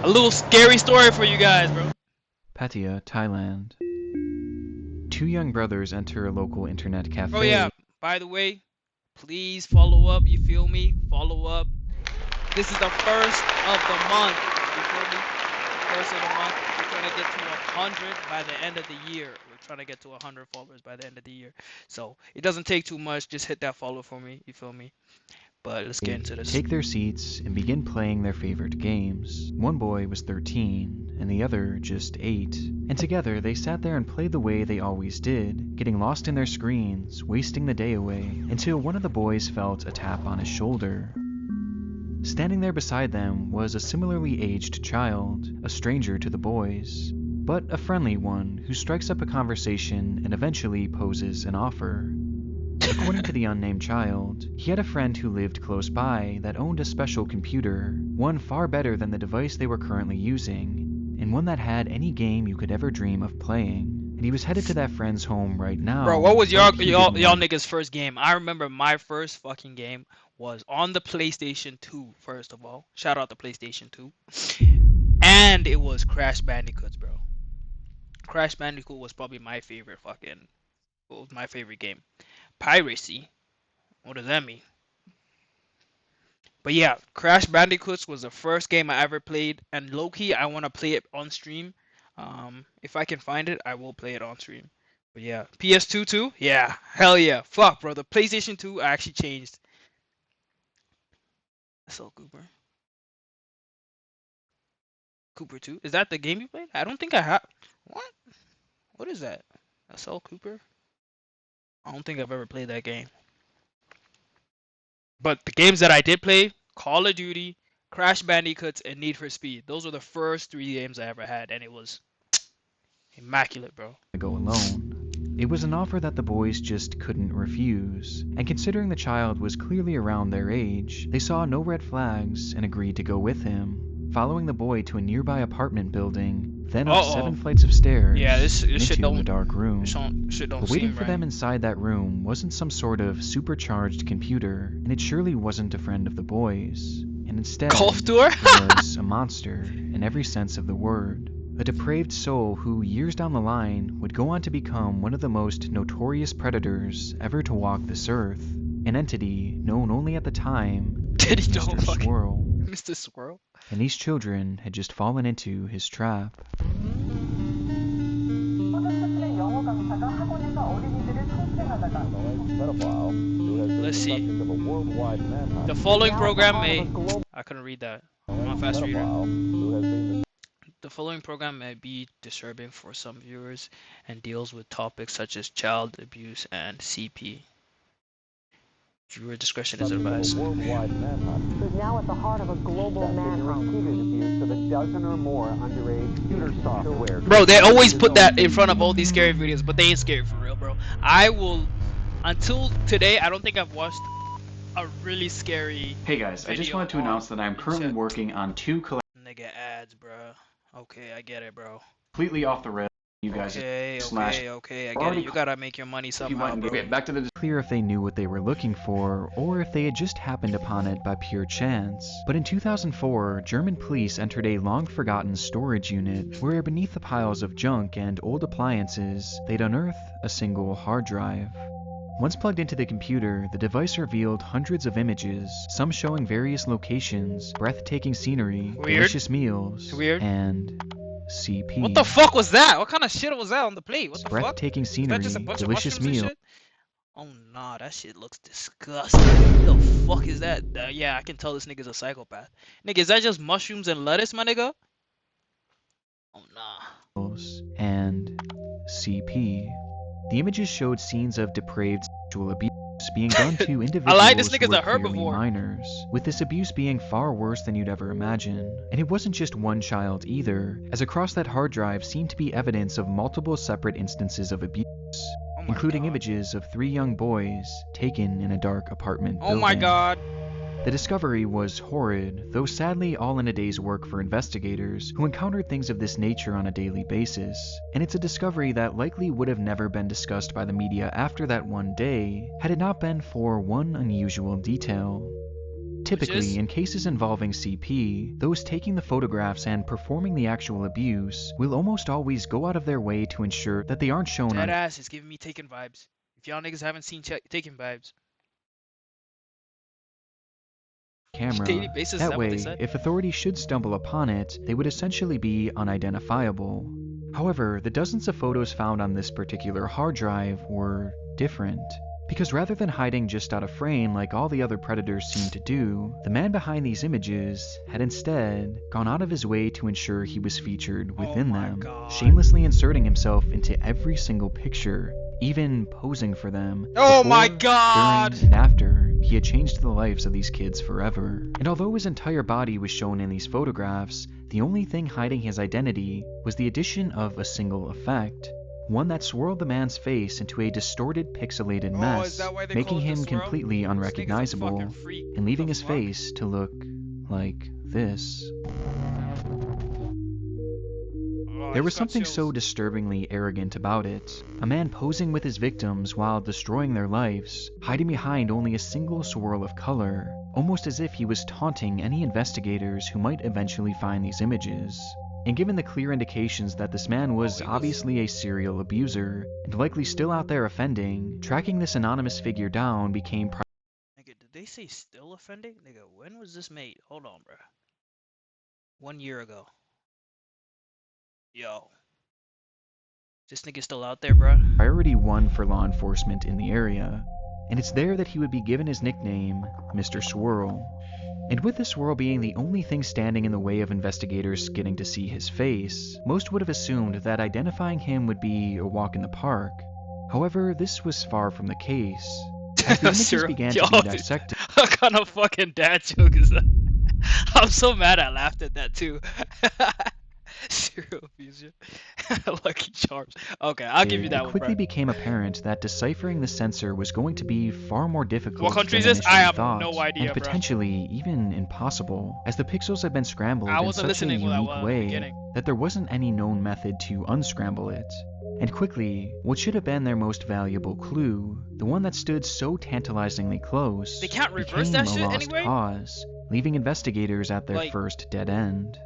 A little scary story for you guys, bro. Pattaya, Thailand. Two young brothers enter a local internet cafe. Oh yeah, by the way, please follow up, you feel me? Follow up. This is the first of the month, you feel me? First of the month. We're trying to get to 100 by the end of the year. We're trying to get to 100 followers by the end of the year. So it doesn't take too much. Just hit that follow for me, you feel me? But let's get into this. Take their seats and begin playing their favorite games. One boy was 13 and the other just 8. And together they sat there and played the way they always did, getting lost in their screens, wasting the day away, until one of the boys felt a tap on his shoulder. Standing there beside them was a similarly aged child, a stranger to the boys, but a friendly one who strikes up a conversation and eventually poses an offer. According to the unnamed child, he had a friend who lived close by that owned a special computer, one far better than the device they were currently using, and one that had any game you could ever dream of playing. And he was headed to that friend's home right now. Bro, what was y'all niggas' first game? I remember my first fucking game was on the PlayStation 2, first of all. Shout out to PlayStation 2. And it was Crash Bandicoots, bro. Crash Bandicoot was probably my favorite game. Piracy? What does that mean? But yeah, Crash Bandicoots was the first game I ever played, and low-key, I want to play it on stream. If I can find it, I will play it on stream. But yeah, PS2 too? Yeah, hell yeah. Fuck, bro, the PlayStation 2 actually changed. So Cooper. Cooper 2? Is that the game you played? I don't think I have. What? What is that? SL Cooper? I don't think I've ever played that game. But the games that I did play, Call of Duty, Crash Bandicoots, and Need for Speed. Those were the first 3 games I ever had, and it was immaculate, bro. Go alone. It was an offer that the boys just couldn't refuse, and considering the child was clearly around their age, they saw no red flags and agreed to go with him, following the boy to a nearby apartment building, then up 7 flights of stairs, into a dark room. But waiting for them inside that room wasn't some sort of supercharged computer, and it surely wasn't a friend of the boys, and instead it was a monster in every sense of the word. A depraved soul who, years down the line, would go on to become one of the most notorious predators ever to walk this earth. An entity known only at the time as Mr. Swirl. Mr. Swirl? And these children had just fallen into his trap. Let's see. The following program may... I couldn't read that. I'm not a fast reader. The following program may be disturbing for some viewers and deals with topics such as child abuse and CP. Viewer discretion is advised. Worldwide manhunt is now at the heart of a global manhunt. Repeated abuse of a dozen or more underage computer software. Bro, they always put that in front of all these scary videos, but they ain't scary for real, bro. I will, until today, I don't think I've watched a really scary. Hey guys, I just wanted to announce that I'm currently working on 2 nigga ads, bro. Okay, I get it, bro. Completely off the rails. You guys okay, I get it. You gotta make your money somehow, bro. Back to the clear if they knew what they were looking for, or if they had just happened upon it by pure chance. But in 2004, German police entered a long-forgotten storage unit, where beneath the piles of junk and old appliances, they'd unearth a single hard drive. Once plugged into the computer, the device revealed hundreds of images, some showing various locations, breathtaking scenery, delicious meals, and CP. What the fuck was that? What kind of shit was that on the plate? What the breathtaking fuck? Scenery, Is that just a bunch delicious of mushrooms meal. and shit? Oh nah, that shit looks disgusting. What the fuck is that? Yeah, I can tell this nigga's a psychopath. Nigga, is that just mushrooms and lettuce, my nigga? Oh nah. And CP. The images showed scenes of depraved sexual abuse being done to individuals I like this nigga's who were a clearly herbivore. minors, with this abuse being far worse than you'd ever imagine. And it wasn't just one child either, as across that hard drive seemed to be evidence of multiple separate instances of abuse, including images of 3 young boys taken in a dark apartment building. Oh my god. The discovery was horrid, though sadly all in a day's work for investigators who encountered things of this nature on a daily basis, and it's a discovery that likely would have never been discussed by the media after that one day, had it not been for one unusual detail. Typically, is in cases involving CP, those taking the photographs and performing the actual abuse will almost always go out of their way to ensure that they aren't shown dead on ass is giving me Taken vibes. If y'all niggas haven't seen Taken vibes, daily camera. basis, is That that what they way, said? if authorities should stumble upon it, they would essentially be unidentifiable. However, the dozens of photos found on this particular hard drive were different. Because rather than hiding just out of frame like all the other predators seemed to do, the man behind these images had instead gone out of his way to ensure he was featured Oh within my them, god. shamelessly inserting himself into every single picture, even posing for them, Oh before, my god! during, and after he had changed the lives of these kids forever. And although his entire body was shown in these photographs, the only thing hiding his identity was the addition of a single effect. One that swirled the man's face into a distorted pixelated Oh, is mess, that why they making call it the him swirl? completely This nigga's a unrecognizable, fucking freak. and leaving The his fuck? face to look like this. Oh, I There was just got something so chills. disturbingly arrogant about it. A man posing with his victims while destroying their lives, hiding behind only a single swirl of color, almost as if he was taunting any investigators who might eventually find these images. And given the clear indications that this man was obviously a serial abuser, and likely still out there offending, tracking this anonymous figure down became Nigga, did they say still offending? Nigga, when was this made? Hold on, bruh. 1 year ago. Yo. This nigga still out there, bruh? priority one for law enforcement in the area. And it's there that he would be given his nickname, Mr. Swirl. And with the swirl being the only thing standing in the way of investigators getting to see his face, most would have assumed that identifying him would be a walk in the park. However, this was far from the case. As the images began to be dissected, What kind of fucking dad joke is that? I'm so mad I laughed at that too. Serial abuser. Lucky Charms. Okay, I'll give you it that one, quickly bro. became apparent that deciphering the sensor was going to be far more difficult What country than is this? I initially have thought, no idea, and bro. potentially even impossible, as the pixels had been scrambled I in wasn't such a listening for that unique one at the way beginning. that there wasn't any known method to unscramble it. And quickly, what should have been their most valuable clue, the one that stood so tantalizingly close, They can't reverse became that a shit lost anyway? cause, leaving investigators at their Like, first dead end.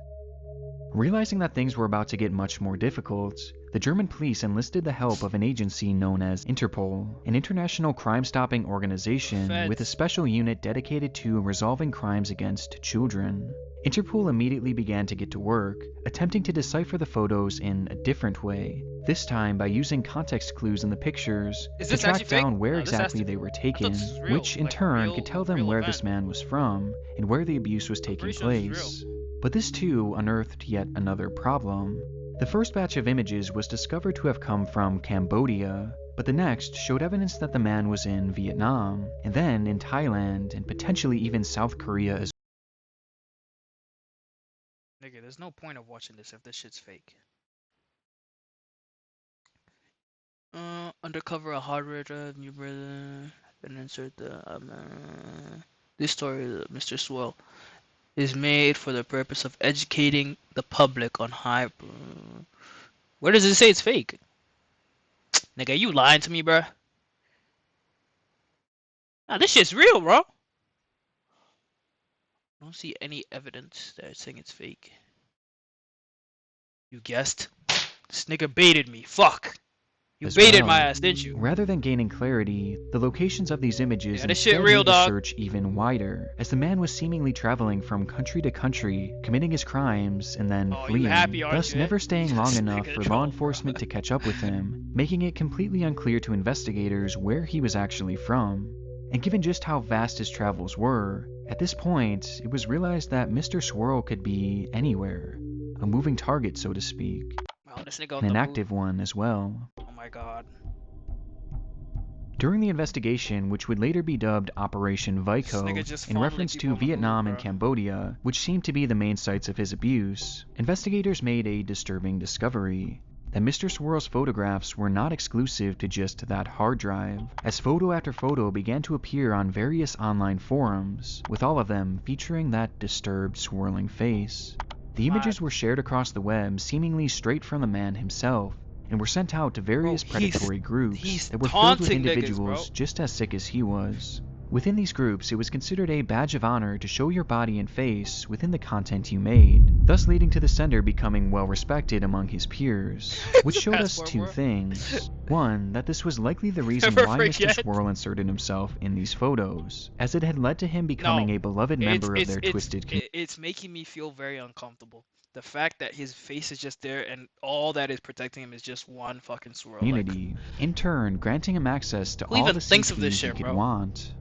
Realizing that things were about to get much more difficult, the German police enlisted the help of an agency known as Interpol, an international crime-stopping organization with a feds. special unit dedicated to resolving crimes against children. Interpol immediately began to get to work, attempting to decipher the photos in a different way, this time by using context clues in the pictures Is to this track actually fake? down where No, this has exactly to be. they were I thought taken, this was real. which in Like, turn could tell them real where event. this man was from and where the abuse was I'm taking pretty sure this is place. real. But this too unearthed yet another problem. The first batch of images was discovered to have come from Cambodia, but the next showed evidence that the man was in Vietnam, and then in Thailand, and potentially even South Korea as Nigga, there's no point of watching this if this shit's fake. Undercover a hardware drive, new brother, and insert the this story, Mr. Swell, is made for the purpose of educating the public on high. Where does it say it's fake? Nigga, you lying to me, bruh? Nah, this shit's real, bro. I don't see any evidence that it's saying it's fake. You guessed. This nigga baited me. Fuck. You as baited well. my ass, didn't you? Rather than gaining clarity, the locations of these images Yeah, this shit instead real, made the dog. search even wider, as the man was seemingly traveling from country to country, committing his crimes and then Oh, you fleeing, happy, aren't thus you, never eh? staying long This enough nigga for troll, law bro. enforcement to catch up with him, making it completely unclear to investigators where he was actually from. And given just how vast his travels were, at this point, it was realized that Mr. Swirl could be anywhere, a moving target, so to speak, Wow, this nigga on and an the active one as well. Oh my god. During the investigation, which would later be dubbed Operation This Vico, nigga just in fondling reference people to on the Vietnam move, and bro. Cambodia, which seemed to be the main sites of his abuse, investigators made a disturbing discovery: that Mr. Swirl's photographs were not exclusive to just that hard drive, as photo after photo began to appear on various online forums, with all of them featuring that disturbed, swirling face. The images were shared across the web seemingly straight from the man himself, and were sent out to various Bro, he's predatory groups he's that were filled with taunting niggas, individuals bro. just as sick as he was. Within these groups, it was considered a badge of honor to show your body and face within the content you made, thus leading to the sender becoming well respected among his peers, which The showed us passport two world. things. One, that this was likely the reason Never why Mr. forget. Swirl inserted himself in these photos, as it had led to him becoming No, a beloved member of their twisted community. it's making me feel very uncomfortable. The fact that his face is just there and all that is protecting him is just one fucking swirl. Like, In turn granting him access to who all even the thinks of this CPs he shit, could bro? want.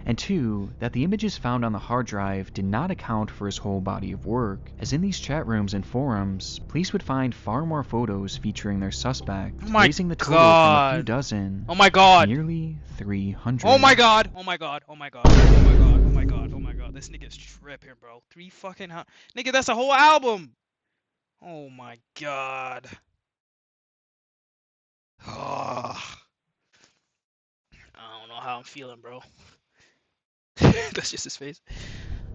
And two, that the images found on the hard drive did not account for his whole body of work, as in these chat rooms and forums, police would find far more photos featuring their suspect, Oh my raising the total from a few god. dozen Oh my to god. nearly 300. Oh my god. Oh my god. Oh my god. Oh my god. Oh my god. Oh my god. This nigga's tripping, bro. Nigga, that's a whole album. Oh my god. Oh, I don't know how I'm feeling, bro. That's just his face.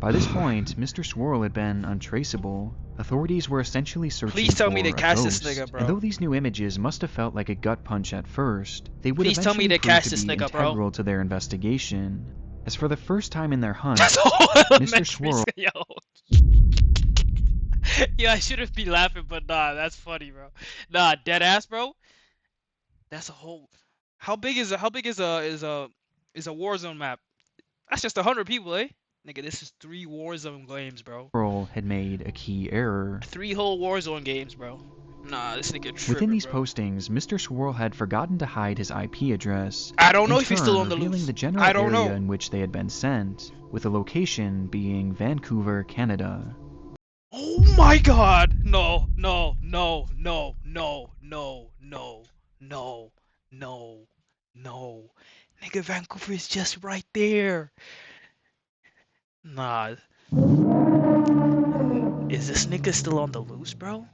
By this point, Mr. Swirl had been untraceable. Authorities were essentially searching Please tell for me to a catch this ghost, nigga, bro. and though these new images must have felt like a gut punch at first, they would Please tell me eventually to prove catch to this be nigga, bro. integral to their investigation. As for the first time in their hunt, That's all Mr. elementary Swirl school. Yo. Yo, I shouldn't be laughing, but nah, that's funny, bro. Nah, dead ass, bro. That's a whole. How big is a Warzone map? That's just 100 people, eh? Nigga, this is 3 Warzone games, bro. had made a key error. 3 whole Warzone games, bro. Nah, this nigga tripping, Within these bro. postings, Mr. Swirl had forgotten to hide his IP address, I don't know in if he's turn still on the revealing loose. the general I don't area know. in which they had been sent, with the location being Vancouver, Canada. Oh my god! No, no, no, no, no, no, no, no, no, no. Nigga, Vancouver is just right there. Nah. Is this nigga still on the loose, bro?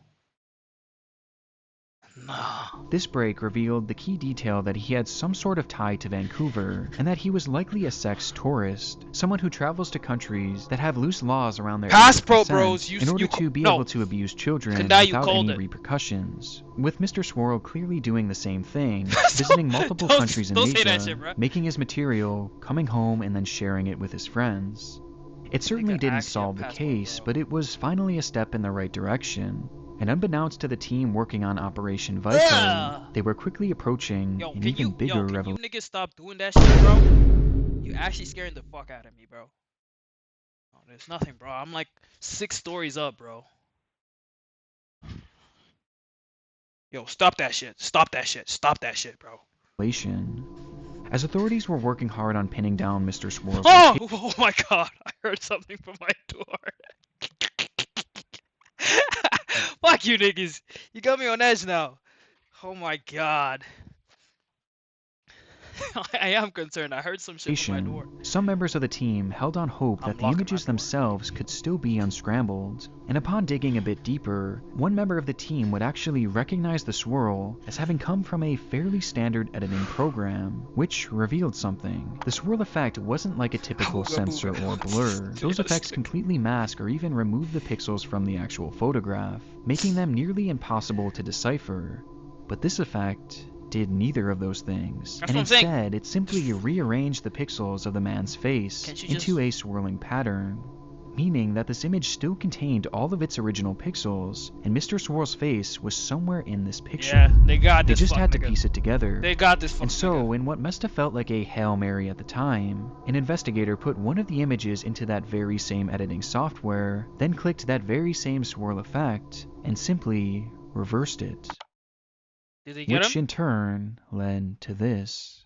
Nah. This break revealed the key detail that he had some sort of tie to Vancouver, and that he was likely a sex tourist, someone who travels to countries that have loose laws around their age of Passport consent bros, in order to be no. able to abuse children Now you without called any it. repercussions, with Mr. Swirl clearly doing the same thing, Don't- visiting multiple countries in don't say that Asia, shit, bro. making his material, coming home, and then sharing it with his friends. It certainly Nigga didn't actually a solve the passport, case, bro. but it was finally a step in the right direction. And unbeknownst to the team working on Operation Vico, Ugh. they were quickly approaching Yo, an can even bigger you revelation. niggas stop doing that shit, bro? You actually scaring the fuck out of me, bro. Oh, there's nothing, bro. I'm like 6 stories up, bro. Yo, stop that shit. Stop that shit. Stop that shit, bro. As authorities were working hard on pinning down Mr. Swirl's Oh! Oh my god. I heard something from my door. Fuck you niggas. You got me on edge now. Oh my god. I am concerned. I heard some shit from my door. some members of the team held on hope I'm that the locking my images door. themselves could still be unscrambled, and upon digging a bit deeper, one member of the team would actually recognize the swirl as having come from a fairly standard editing program, which revealed something. The swirl effect wasn't like a typical Ooga sensor booga. or blur. Those Yes, effects nigga. completely mask or even remove the pixels from the actual photograph, making them nearly impossible to decipher. But this effect did neither of those things, That's and what I'm saying. instead it simply rearranged the pixels of the man's face Can't you into just- a swirling pattern, meaning that this image still contained all of its original pixels, and Mr. Swirl's face was somewhere in this picture. Yeah, they got They this just fuck had to nigga. piece it together. They got this fucking And so, nigga. in what must have felt like a Hail Mary at the time, an investigator put one of the images into that very same editing software, then clicked that very same swirl effect, and simply reversed it. Did they get Which him? in turn led to this.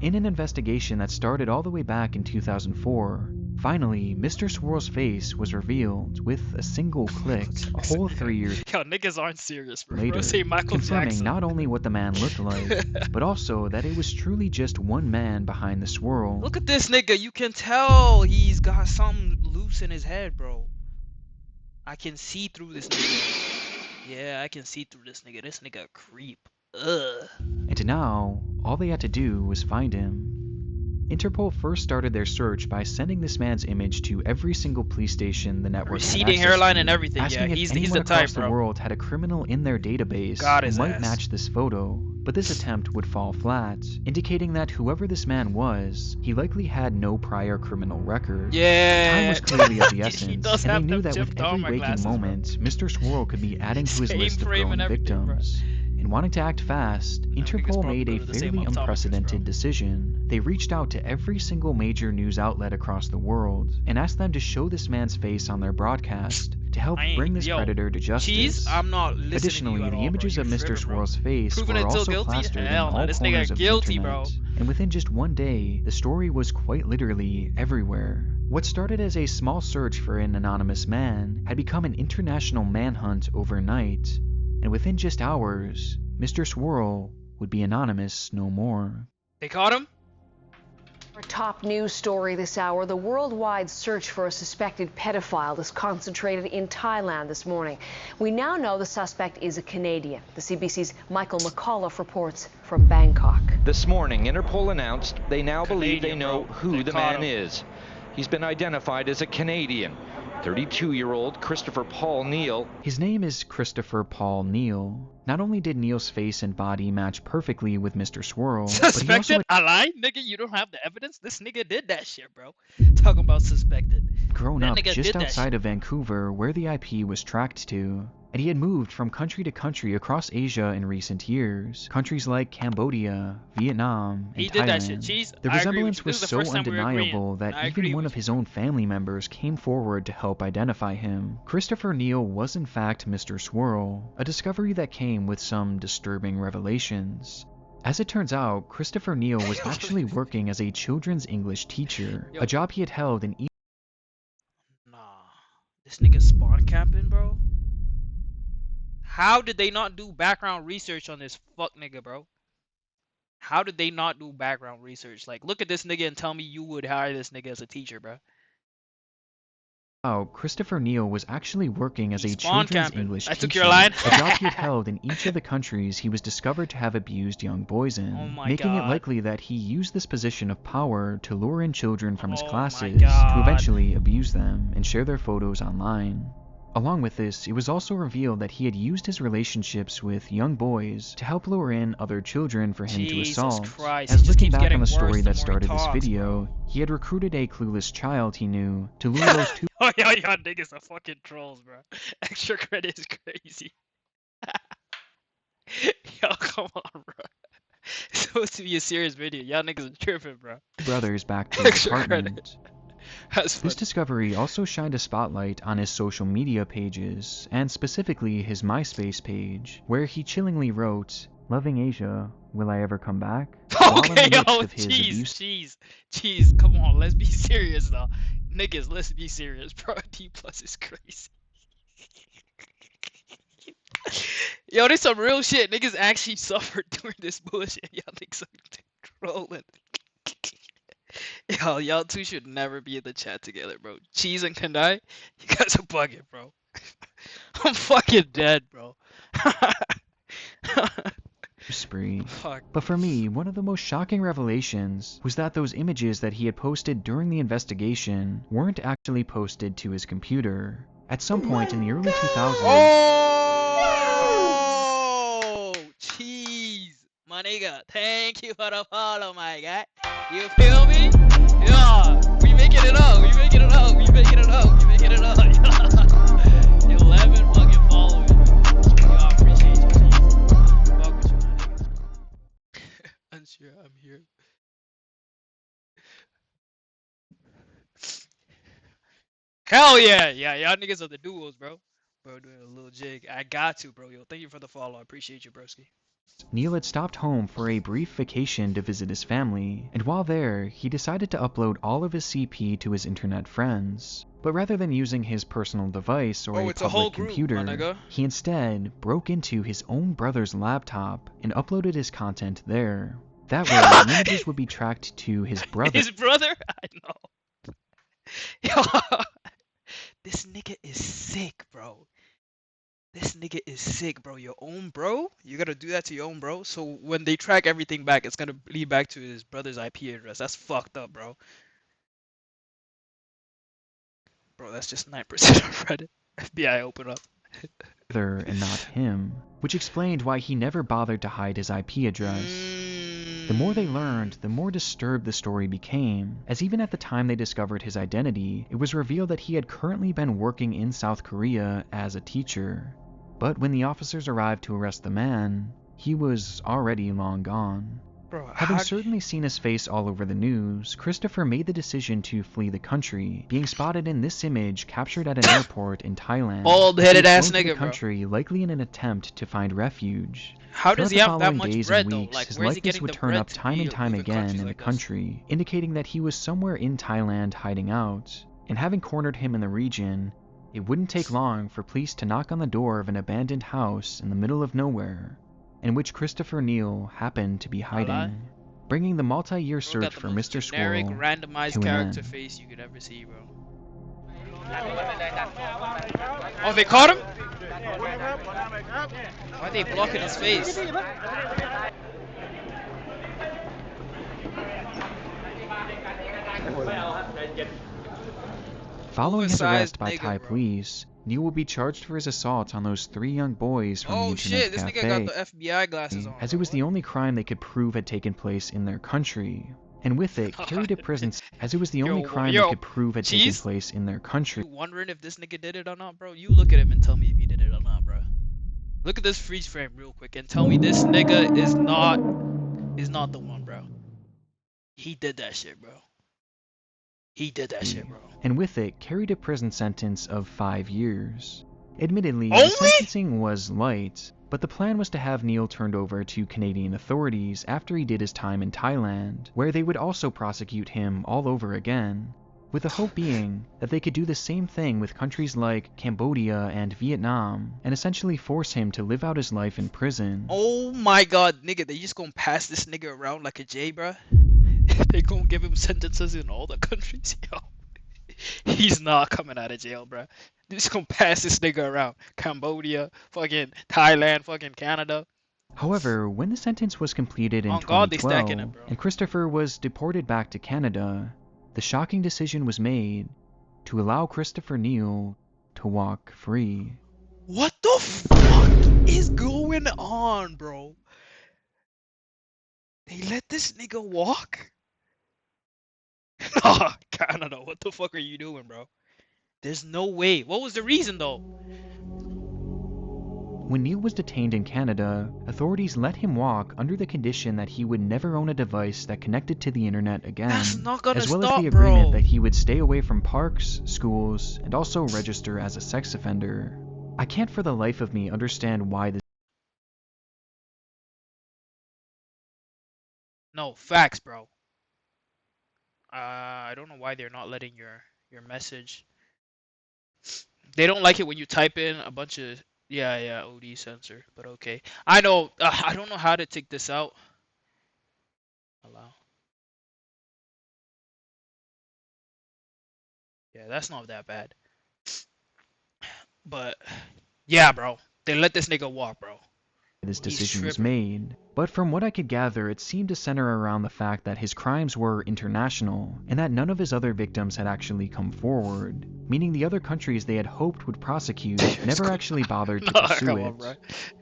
In an investigation that started all the way back in 2004, finally, Mr. Swirl's face was revealed with a single click a whole 3 years Yo, niggas aren't serious, bro. later, Bro, say Michael confirming Jackson. not only what the man looked like, but also that it was truly just one man behind the swirl. Look at this nigga. You can tell he's got something loose in his head, bro. I can see through this nigga. Yeah, I can see through this nigga. This nigga a creep. Ugh. And now, all they had to do was find him. Interpol first started their search by sending this man's image to every single police station the network had Receding access hairline to, and everything. Yeah, asking if he's anyone the type, across the bro. world had a criminal in their database Got who his might ass. match this photo, but this attempt would fall flat, indicating that whoever this man was, he likely had no prior criminal record. Yeah. Time was clearly of the He essence, does and they have knew them that with chipped every armor waking glasses, bro. moment, Mr. Swirl could be adding to his Same list of frame and growing everything, bro. victims. And wanting to act fast, Interpol made a fairly unprecedented decision. They reached out to every single major news outlet across the world and asked them to show this man's face on their broadcast to help bring this predator to justice. Cheese, I'm not listening Additionally, to you at the all, images bro. of Mr. Swirl's face Proving were it till also guilty? plastered in Hell no, all this corners nigga of the guilty, internet. bro. And within just one day, the story was quite literally everywhere. What started as a small search for an anonymous man had become an international manhunt overnight, and within just hours, Mr. Swirl would be anonymous no more. They caught him? Our top news story this hour, the worldwide search for a suspected pedophile is concentrated in Thailand this morning. We now know the suspect is a Canadian. The CBC's Michael McAuliffe reports from Bangkok. This morning, Interpol announced they now believe they Canadian, know bro. who They the caught man him. is. He's been identified as a Canadian, 32-year-old Christopher Paul Neal. His name is Christopher Paul Neal. Not only did Neal's face and body match perfectly with Mr. Swirl, but he also Suspected? I lied? Nigga, you don't have the evidence? This nigga did that shit, bro. Talking about suspected. had grown That up nigga just did that outside of Vancouver, where the IP was tracked to. And he had moved from country to country across Asia in recent years. Countries like Cambodia, Vietnam, and He Thailand. did that shit, Cheese. The I agree with resemblance you. This was is the so first time we're agreeing. undeniable that I agree even one with of his own family members came forward to help identify him. Christopher Neal was in fact Mr. Swirl, a discovery that came with some disturbing revelations. As it turns out, Christopher Neal was actually working as a children's English teacher, a job he had held in Nah. This nigga spawn camping, bro? How did they not do background research on this fuck nigga, bro? How did they not do background research? Like, look at this nigga and tell me you would hire this nigga as a teacher, bro. Christopher Neal was actually working as a Spawn children's camping. English I teacher, took your line. a job he had held in each of the countries he was discovered to have abused young boys in, Oh my making it God. likely that he used this position of power to lure in children from his Oh my classes to God. eventually abuse them and share their photos online. Along with this, it was also revealed that he had used his relationships with young boys to help lure in other children for him to Jesus assault. Christ, As he just looking keeps back getting on the worse story the that more he started this talks, video, bro. he had recruited a clueless child he knew to lure those two Oh, y'all niggas are fucking trolls, bro. Extra credit is crazy. Yo, come on, bro. It's supposed to be a serious video. Y'all niggas are tripping, bro. brothers back to his Extra apartment. credit. That's This funny. discovery also shined a spotlight on his social media pages, and specifically his MySpace page, where he chillingly wrote, "Loving Asia, will I ever come back?" While in Okay, the midst yo, of his abuse. cheese. Come on, let's be serious now. Niggas, let's be serious, bro. D plus is crazy. Yo, this some real shit. Niggas actually suffered during this bullshit. Y'all niggas are trolling. Yo, y'all two should never be in the chat together, bro. Cheese and Kandai, you guys are bugging, bro. I'm fucking dead, bro. Spree. Fuck. But for me, one of the most shocking revelations was that those images that he had posted during the investigation weren't actually posted to his computer. At some point in the early 2000s, Oh, cheese, my nigga. Thank you for the follow, my guy. You feel me? Yeah, we making it up. We making it up. We making it up. We making it up. 11 fucking followers. Yo, I appreciate you, cheese. Fuck with you, my nigga. Unsure, I'm here. Hell yeah, y'all niggas are the duos, bro. Bro, doing a little jig. I got to, bro. Yo, thank you for the follow. I appreciate you, broski. Neal had stopped home for a brief vacation to visit his family, and while there, he decided to upload all of his CP to his internet friends. But rather than using his personal device or a it's a whole public group, my computer, nigga. he instead broke into his own brother's laptop and uploaded his content there. That way, the images would be tracked to his brother. His brother? I know. Yo, this nigga is sick, bro. This nigga is sick, bro. Your own bro? You gotta do that to your own bro? So when they track everything back, it's gonna lead back to his brother's IP address. That's fucked up, bro. Bro, that's just 9% of Reddit. FBI open up. And not him, which explained why he never bothered to hide his IP address. The more they learned, the more disturbed the story became, as even at the time they discovered his identity, it was revealed that he had currently been working in South Korea as a teacher. But when the officers arrived to arrest the man, he was already long gone. Bro, Having certainly seen his face all over the news, Christopher made the decision to flee the country, being spotted in this image captured at an airport in Thailand. Bald-headed ass the nigga, bro. country, likely in an attempt to find refuge. How does he Throughout the have that following much days bread and though? weeks, Like, his where's he likeness getting would the turn bread up to time be and time leaving again countries in the like this? country, indicating that he was somewhere in Thailand hiding out. And having cornered him in the region, it wouldn't take long for police to knock on the door of an abandoned house in the middle of nowhere, in which Christopher Neal happened to be hiding, bringing the multi-year Bro got search the for most Mr. generic, Squirrel randomized to an character end. face you could ever see, bro. Oh, they caught him? Why are they blocking his face? Following his Oversized arrest by nigga, Thai bro. police, Neal will be charged for his assault on those 3 young boys from the Oh internet shit, this nigga got cafe, the FBI glasses on, as bro. it was the only crime they could prove had taken place in their country, and with it carried a prison as it was the only crime they could prove had taken Cheese? place in their country. You wondering if this nigga did it or not, bro? You look at him and tell me if he did it or not, bro. Look at this freeze frame real quick and tell me this nigga is not the one, bro. He did that shit, bro. He did that shit, bro. And with it carried a prison sentence of 5 years. Admittedly, Only? the sentencing was light, but the plan was to have Neal turned over to Canadian authorities after he did his time in Thailand, where they would also prosecute him all over again, with the hope being that they could do the same thing with countries like Cambodia and Vietnam, and essentially force him to live out his life in prison. Oh my god, nigga, they just gonna pass this nigga around like a J, bro. They gonna give him sentences in all the countries, yo. He's not coming out of jail, bro. They just gonna pass this nigga around. Cambodia, fucking Thailand, fucking Canada. However, when the sentence was completed in On God, they stacking it, 2012, bro. and Christopher was deported back to Canada, the shocking decision was made to allow Christopher Neal to walk free. What the fuck is going on, bro? They let this nigga walk? Nah, Canada, what the fuck are you doing, bro? There's no way. What was the reason, though? When Neal was detained in Canada, authorities let him walk under the condition that he would never own a device that connected to the internet again, That's not gonna as well stop, as the agreement bro. that he would stay away from parks, schools, and also register as a sex offender. I can't for the life of me understand why this No, facts, bro. I don't know why they're not letting your message. They don't like it when you type in a bunch of yeah OD censor, but okay. I know. I don't know how to take this out. Allow. Yeah, that's not that bad. But yeah, bro, they let this nigga walk, bro. this He's decision was tripping. made, but from what I could gather, it seemed to center around the fact that his crimes were international, and that none of his other victims had actually come forward, meaning the other countries they had hoped would prosecute never actually bothered to Nah, pursue come it. on, bro.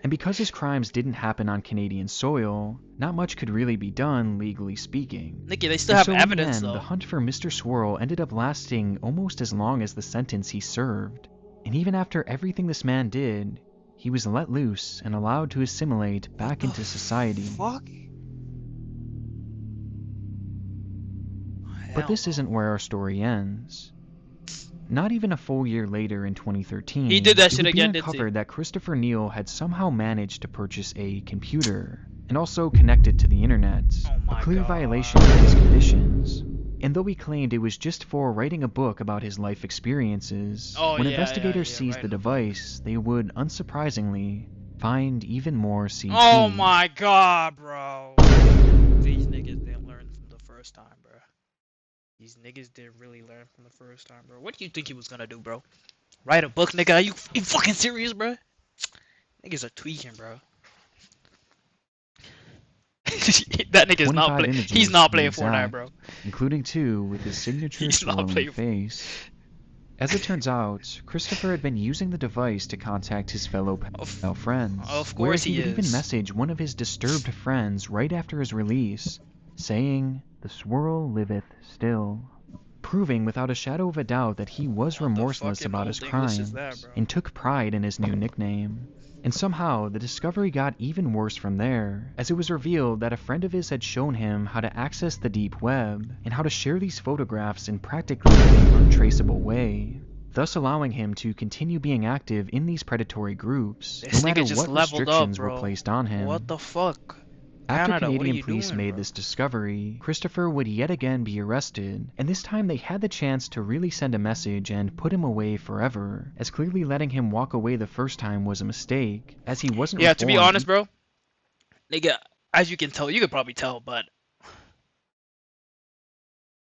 And because his crimes didn't happen on Canadian soil, not much could really be done, legally speaking. Nicky, they still And have so in evidence, the end, though. the hunt for Mr. Swirl ended up lasting almost as long as the sentence he served. And even after everything this man did, he was let loose and allowed to assimilate back into society. Fuck? But this isn't where our story ends. Not even a full year later in 2013, He did that it shit would be again, didn't he? uncovered that Christopher Neal had somehow managed to purchase a computer and also connect it to the internet, Oh my a clear God. violation of his conditions. And though he claimed it was just for writing a book about his life experiences, Oh, when yeah, investigators yeah, seized right. the device, they would, unsurprisingly, find even more CP. Oh my god, bro. These niggas didn't learn from the first time, bro. These niggas didn't really learn from the first time, bro. What do you think he was gonna do, bro? Write a book, nigga? Are you fucking serious, bro? Niggas are tweaking, bro. That nigga's not 25 playing. He's images not to be playing Fortnite, exact, bro. including 2 with his signature He's not swirling playing. face. As it turns out, Christopher had been using the device to contact his fellow pedophile friends, Of where course he he would even is. message one of his disturbed friends right after his release, saying, "The swirl liveth still," proving without a shadow of a doubt that he was What the remorseless fucking about his old English is that, crimes, bro? and took pride in his new nickname. And somehow, the discovery got even worse from there, as it was revealed that a friend of his had shown him how to access the deep web, and how to share these photographs in practically an untraceable way, thus allowing him to continue being active in these predatory groups, no This matter nigga just what leveled up, restrictions were bro. placed on What him. the fuck? After Canada, what are Canadian you police doing, made bro? this discovery, Christopher would yet again be arrested, and this time they had the chance to really send a message and put him away forever, as clearly letting him walk away the first time was a mistake, as he wasn't Yeah, to be reformed. honest, bro, nigga, as you can tell, you could probably tell, but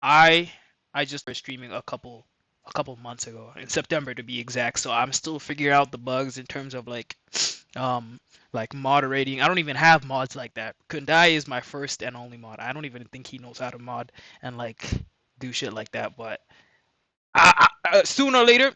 I I just started streaming a couple months ago, in September to be exact. So I'm still figuring out the bugs in terms of um like moderating. I don't even have mods like that. Kundai is my first and only mod. I don't even think he knows how to mod and do shit like that. But sooner or later,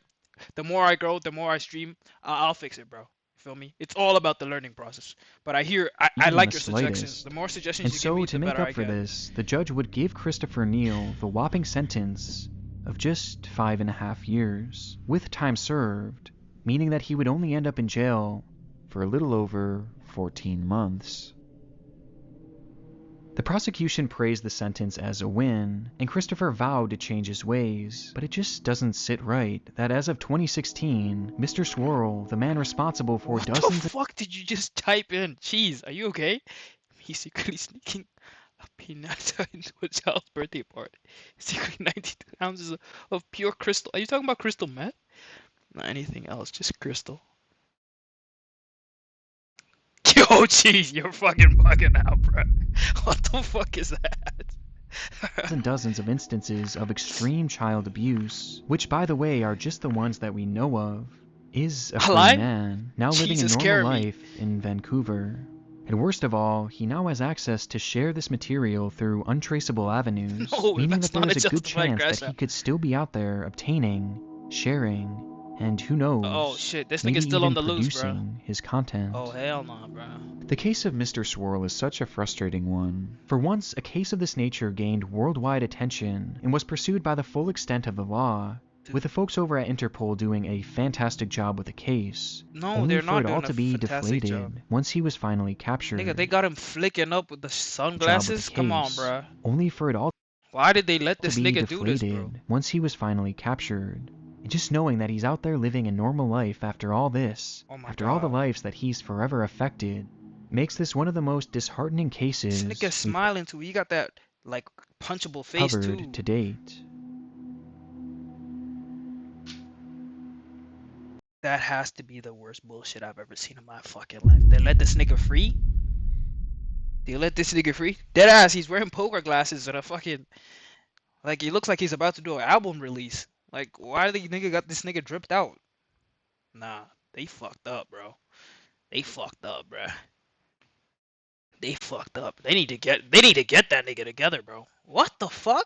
the more I grow, the more I stream, I'll fix it, bro. You feel me? It's all about the learning process. But I Even in the like your suggestions. The slightest. more suggestions And you give so, me, to the make better up I for get. this, the judge would give Christopher Neal the whopping sentence of just 5.5 years, with time served, meaning that he would only end up in jail for a little over 14 months. The prosecution praised the sentence as a win, and Christopher vowed to change his ways, but it just doesn't sit right that as of 2016, Mr. Swirl, the man responsible for What the dozens of fuck did you just type in? Jeez, are you okay? He's secretly sneaking a pinata into a child's birthday party. Secretly 92 ounces of pure crystal. Are you talking about crystal meth? Not anything else, just crystal. Yo, jeez, you're fucking bugging out, bro. What the fuck is that? and dozens of instances of extreme child abuse, which by the way are just the ones that we know of, is a free Alive? man, now living a Jesus, normal carry me. life in Vancouver. And worst of all, he now has access to share this material through untraceable avenues, No, meaning that's that there not a is a good justified chance that crash he out. could still be out there obtaining, sharing, and who Oh knows, shit, this maybe nigga's still on even the loose, bro. producing his content. Oh hell no, bro. The case of Mr. Swirl is such a frustrating one. For once, a case of this nature gained worldwide attention and was pursued by the full extent of the law, with the folks over at Interpol doing a fantastic job with the case, No, only they're for not it all doing a to be fantastic job. deflated once he was finally Nigga, they captured. got him flicking up with the Job with the sunglasses? Come on, case, bro. only for it all Why did they let to this be nigga do this, bro? deflated once he was finally captured. And just knowing that he's out there living a normal life after all this, Oh my after all the god. lives that he's forever affected, makes this one of the most disheartening This nigga cases we've smiling too. He got that, punchable face covered too. to date. That has to be the worst bullshit I've ever seen in my fucking life. They let this nigga free? They let this nigga free? Deadass, he's wearing poker glasses and a fucking... he looks like he's about to do an album release. Why the nigga got this nigga dripped out? Nah, they fucked up, bro. They fucked up, bro. They fucked up. They need to get that nigga together, bro. What the fuck?